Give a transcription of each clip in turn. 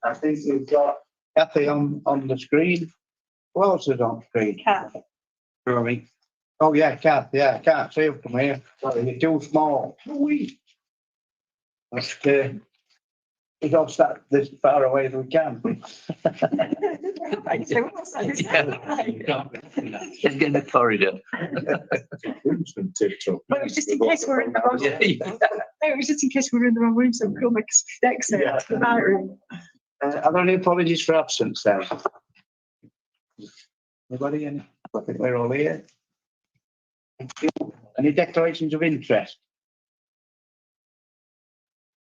I think we've got Kathy on the screen. Who else is on screen? Kath. Rory. Oh yeah, Kath. Yeah, I can't see her from here. Sorry, you're too small. That's we got to start this far away as we can. Just get in the corridor. Well, it was just in case we're in the wrong room. It was just in case we were in the wrong room, so we'll make a exit to the night room. Are there any apologies for absence there? Anybody? Any? I think we're all here. Thank you. Any declarations of interest?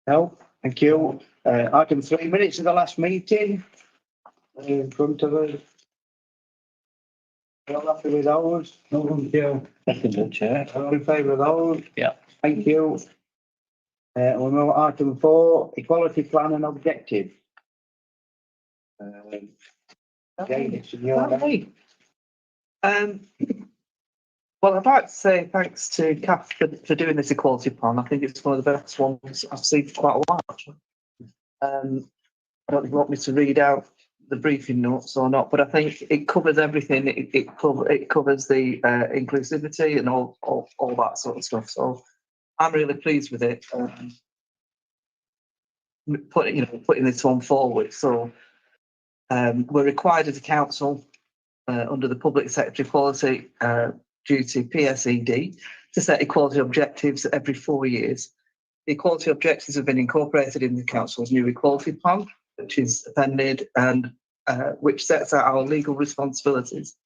No, thank you. Item 3 minutes of the last meeting. In front of us. All happy with those? No, thank you. Second, Chair. All in favour of those? Yeah. Thank you. We'll move on to item 4, equality plan and objective. Again, it's in your name. Well, I'd like to say thanks to Kath for doing this equality plan. I think it's one of the best ones I've seen for quite a while, actually. I don't know if you want me to read out the briefing notes or not, but I think it covers everything. It covers the inclusivity and all that sort of stuff. So I'm really pleased with it. Putting this one forward. So we're required as a council under the Public Sector Equality Duty PSED to set equality objectives every 4 years. The equality objectives have been incorporated in the council's new equality plan, which is appended and which sets out our legal responsibilities.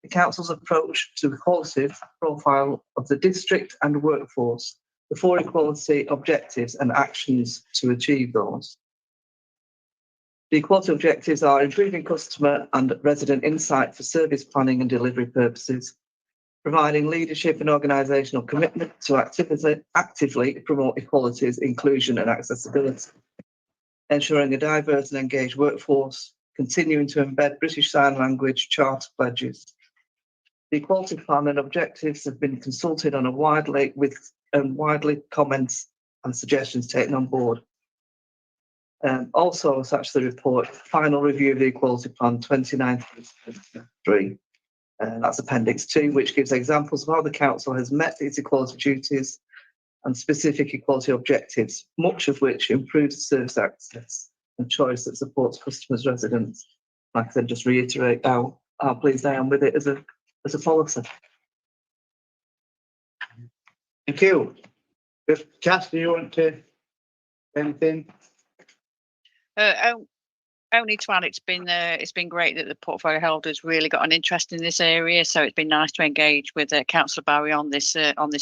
The council's approach to equality profile of the district and workforce, the 4 equality objectives and actions to achieve those. The equality objectives are improving customer and resident insight for service planning and delivery purposes, providing leadership and organisational commitment to actively promote equalities, inclusion and accessibility, ensuring a diverse and engaged workforce, continuing to embed British Sign Language charter pledges. The equality plan and objectives have been consulted on widely comments and suggestions taken on board. Also attached to the report, final review of the equality plan 2019-2023. That's Appendix 2, which gives examples of how the council has met its equality duties and specific equality objectives, much of which improves service access and choice that supports customers, residents. Like I said, just reiterate how pleased I am with it as a policy. Thank you. Cass, do you want to say anything? Only to add, it's been great that the portfolio holders really got an interest in this area. So it's been nice to engage with Councillor Barry on this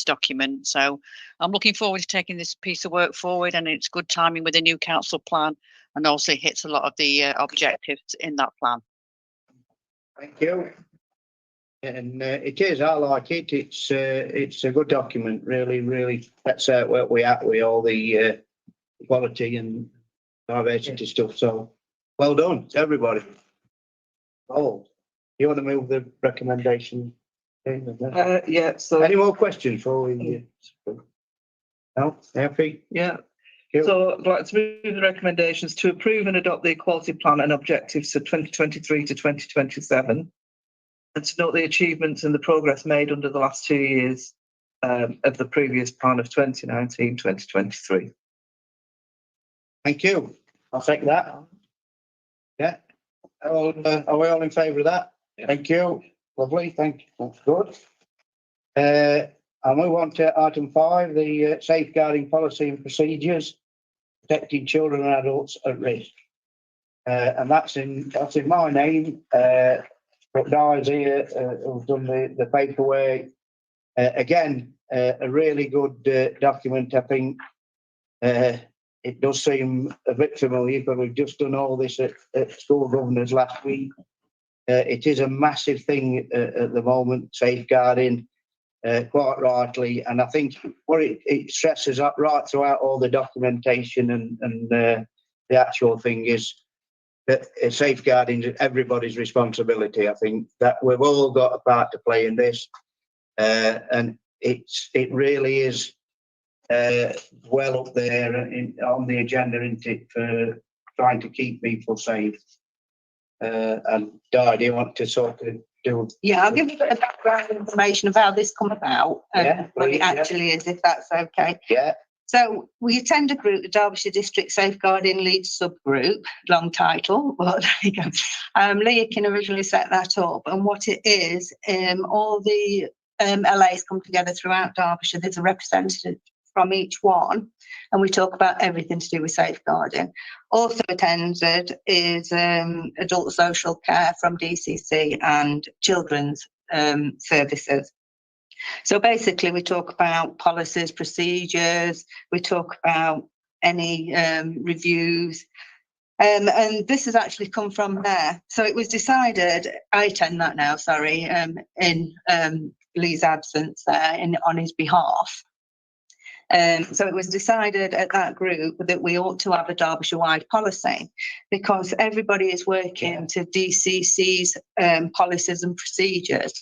document. So I'm looking forward to taking this piece of work forward, and it's good timing with the new council plan, and also hits a lot of the objectives in that plan. Thank you. And it is. I like it. It's a good document. Really sets out where we at with all the equality and diversity stuff. So. Well done to everybody. Oh, you want to move the recommendation? Yeah. So any more questions before we? No, happy? Yeah. So I'd like to move the recommendations to approve and adopt the equality plan and objectives for 2023 to 2027, and to note the achievements and the progress made under the last 2 years of the previous plan of 2019-2023. Thank you. I'll take that. Yeah. Are we all in favour of that? Yeah. Thank you. Lovely. Thank you. That's good. I'll move on to item 5, the safeguarding policy and procedures, protecting children and adults at risk. And that's in my name. But Di's here who's done the paperwork. Again, a really good document, I think. It does seem a bit familiar, but we've just done all this at school governors last week. It is a massive thing at the moment, safeguarding, quite rightly. And I think what it stresses up right throughout all the documentation and the actual thing is that safeguarding is everybody's responsibility. I think that we've all got a part to play in this. And it really is well up there on the agenda, isn't it, for trying to keep people safe. And Di, do you want to sort of do? Yeah, I'll give you a bit of background information of how this come about Yeah, and what please, it yeah. actually is, if that's okay. Yeah, So we attend a group, the Derbyshire District Safeguarding Leeds subgroup, long title, but there you go. Leah can originally set that up, and what it is, all the LAs come together throughout Derbyshire. There's a representative from each one, and we talk about everything to do with safeguarding. Also attended is adult social care from DCC and children's services. So basically, we talk about policies, procedures, we talk about any reviews. And this has actually come from there. So it was decided, I attend that now, sorry, in Lee's absence there on his behalf. So it was decided at that group that we ought to have a Derbyshire-wide policy because everybody is working to DCC's policies and procedures.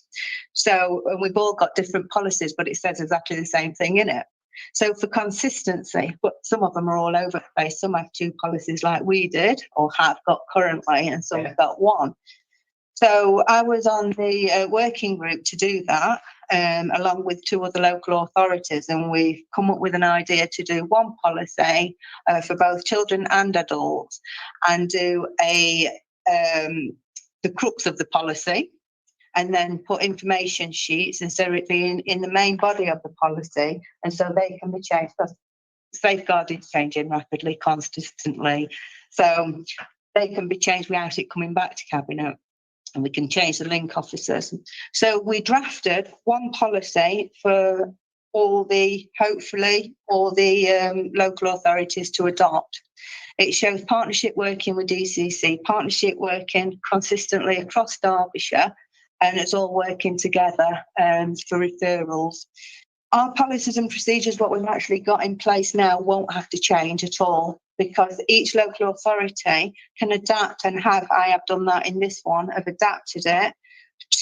So we've all got different policies, but it says exactly the same thing in it. So for consistency, but some of them are all over the place. Some have 2 policies like we did or have got currently, and some have got 1. So I was on the working group to do that, along with 2 other local authorities, and we've come up with an idea to do 1 policy for both children and adults, and do the crux of the policy, and then put information sheets and so it being in the main body of the policy, and so they can be changed because safeguarding is changing rapidly, consistently, so they can be changed without it coming back to cabinet. And we can change the link officers. So we drafted 1 policy for hopefully all the local authorities to adopt. It shows partnership working with DCC, partnership working consistently across Derbyshire, and it's all working together for referrals. Our policies and procedures, what we've actually got in place now, won't have to change at all because each local authority can adapt and I have done that in this one, I've adapted it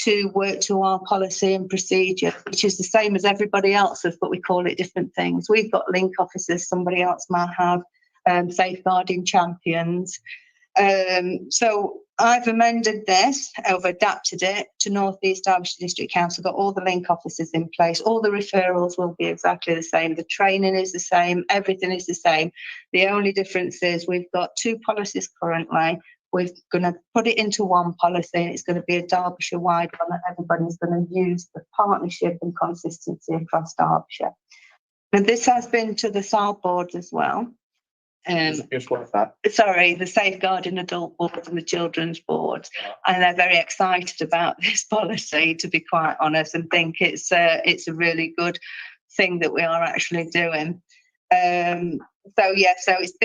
to work to our policy and procedure, which is the same as everybody else's, but we call it different things. We've got link officers, somebody else might have safeguarding champions. So I've amended this, I've adapted it to North East Derbyshire District Council, got all the link officers in place, all the referrals will be exactly the same, the training is the same, everything is the same. The only difference is we've got 2 policies currently, we're going to put it into 1 policy and it's going to be a Derbyshire-wide one that everybody's going to use for partnership and consistency across Derbyshire. And this has been to the SAL board as well. just what's that? Sorry, the Safeguarding Adult Board and the Children's Board, and they're very excited about this policy, to be quite honest, and think it's a really good thing that we are actually doing. So it's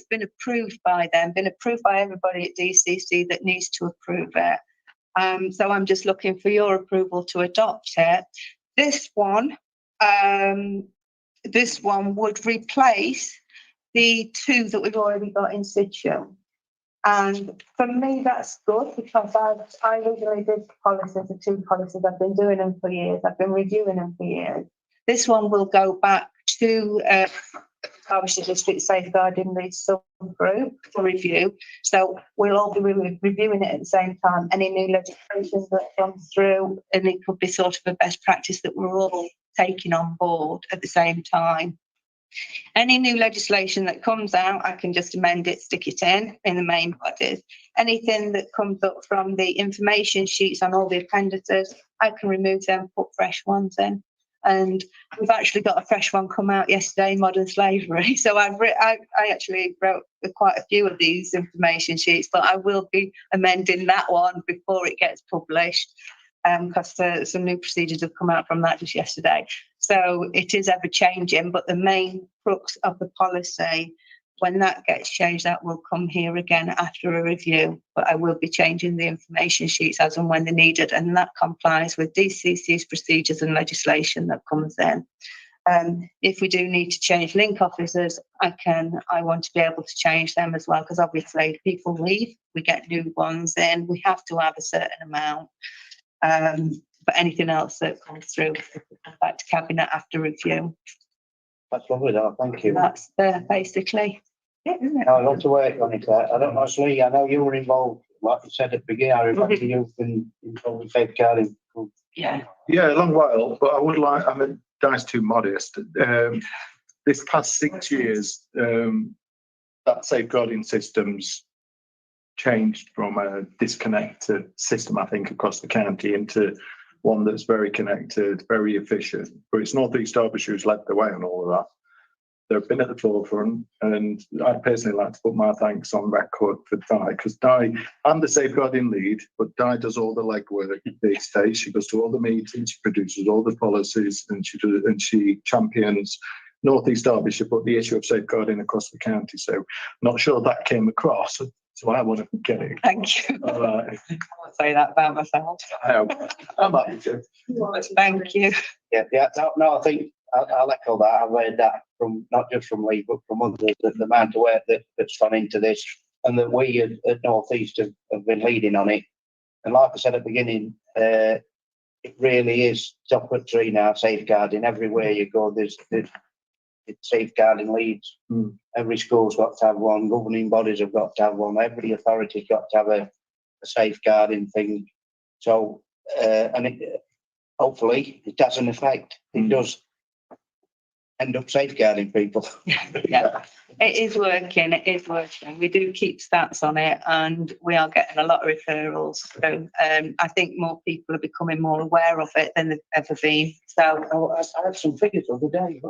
been approved by them, been approved by everybody at DCC that needs to approve it. So I'm just looking for your approval to adopt it. This one would replace the 2 that we've already got in situ. And for me, that's good because I originally did policies, the 2 policies. I've been doing them for years. I've been reviewing them for years. This one will go back to Derbyshire District Safeguarding Leeds subgroup for review. So we'll all be reviewing it at the same time. Any new legislation that comes through, and it could be sort of a best practice that we're all taking on board at the same time. Any new legislation that comes out, I can just amend it, stick it in the main bodies. Anything that comes up from the information sheets on all the appendices, I can remove them, put fresh ones in. And we've actually got a fresh one come out yesterday, Modern Slavery. So I actually wrote quite a few of these information sheets, but I will be amending that one before it gets published because some new procedures have come out from that just yesterday. So it is ever changing, but the main crux of the policy, when that gets changed, that will come here again after a review. But I will be changing the information sheets as and when they're needed, and that complies with DCC's procedures and legislation that comes in. If we do need to change link officers, I want to be able to change them as well, because obviously if people leave, we get new ones in, we have to have a certain amount. But anything else that comes through, back to cabinet after review. That's lovely, that. Thank you. That's basically. I'd love to work on it. I don't know, Lee, I know you were involved, like you said at the beginning, I remember you've been involved with safeguarding. Yeah. Yeah, a long while, but I would like, I mean, Di's too modest. This past 6 years, that safeguarding systems changed from a disconnected system, I think, across the county into one that's very connected, very efficient. But it's North East Derbyshire who's led the way on all of that. They've been at the forefront, and I'd personally like to put my thanks on record for Di, because Di, I'm the safeguarding lead, but Di does all the legwork these days. She goes to all the meetings, she produces all the policies, and she champions North East Derbyshire, but the issue of safeguarding across the county. So, not sure that came across. So I want to get it. Thank you. All right. I won't say that about myself. I'm happy to. Thank you. Yeah, no, I think I'll echo that. I've heard that from, not just from Lee, but from others, that the amount of work that's gone into this, and that we at North East have been leading on it. And like I said at the beginning, it really is top of tree now, safeguarding. Everywhere you go, there's safeguarding leads. Every school's got to have one, governing bodies have got to have one, every authority's got to have a safeguarding thing. So, and it, hopefully it has an effect. It does end up safeguarding people. Yeah, it is working. It is working. We do keep stats on it, and we are getting a lot of referrals. So I think more people are becoming more aware of it than they've ever been. So I had some figures the other day.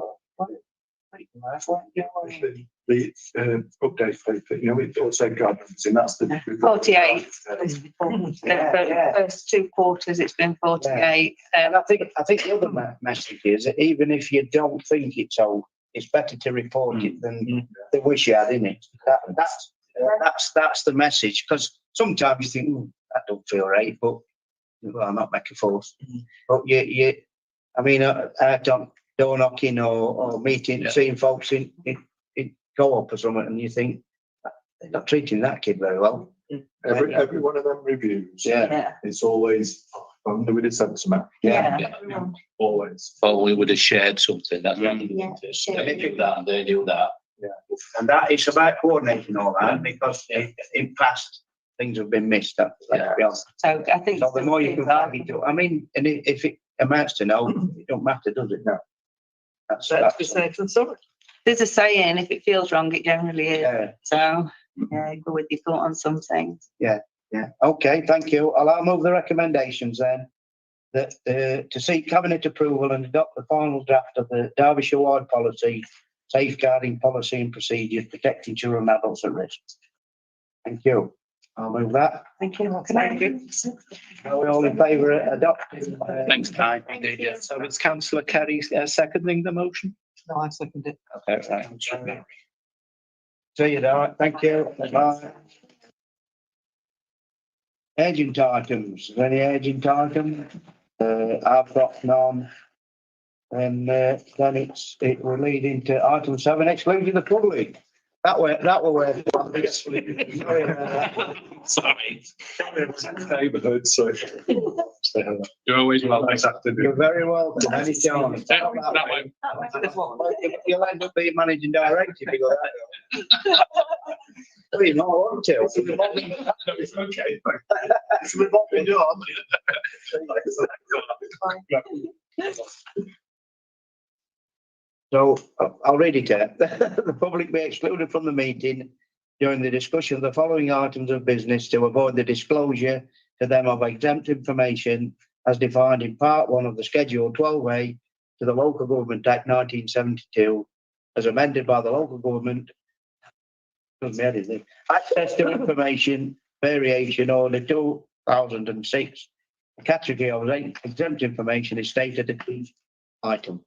The update paper, you know, it all safeguarding, and that's the 48. The first 2 quarters, it's been 48. And I think the other message is that even if you don't think it's so, it's better to report it than they wish you had in it. That's the message, because sometimes you think, that don't feel right, but well, I'm not making force. But you, I mean, door knocking or meeting, seeing folks in co-op or something, and you think they're not treating that kid very well. every one of them reviews. Yeah. It's always, we would have sent some out. Yeah. Always. Or we would have shared something. That's what we Yeah, did. share. They did that and they knew that. And that it's about coordinating all that, because in past things have been missed. Let's be honest. So I think. So the more you can flag it up, I mean, and if it amounts to no, it don't matter, does it? No. That's There's a saying, if it feels wrong, it generally is. yeah. So, yeah, go with your thought on some things. Yeah. Okay, thank you. I'll move the recommendations then. That to seek cabinet approval and adopt the final draft of the Derbyshire Ward policy, safeguarding policy and procedures protecting children and adults at risk. Thank you. I'll move that. Thank you. Are we all in favour of adopting? Thanks, Ty. So it's councillor Kerry seconding the motion? No, I second it. Okay, right. See you there. Thank you. Bye. Agent items. Is there any agent items? I've got none. And then it will lead into item 7, excluding the public. That will where. Sorry. Neighbourhood, so. You're always welcome. Nice afternoon. You're very welcome. Anytime. That way. You'll end up being managing director if you go that way. Well, you know, I want to. It's okay. It's a revolving door. So I'll read it out. The public may excluded from the meeting during the discussion of the following items of business to avoid the disclosure to them of exempt information as defined in Part 1 of the Schedule 12A to the Local Government Act 1972, as amended by the Local Government Access to Information Variation Order 2006. The category of exempt information is stated at each item.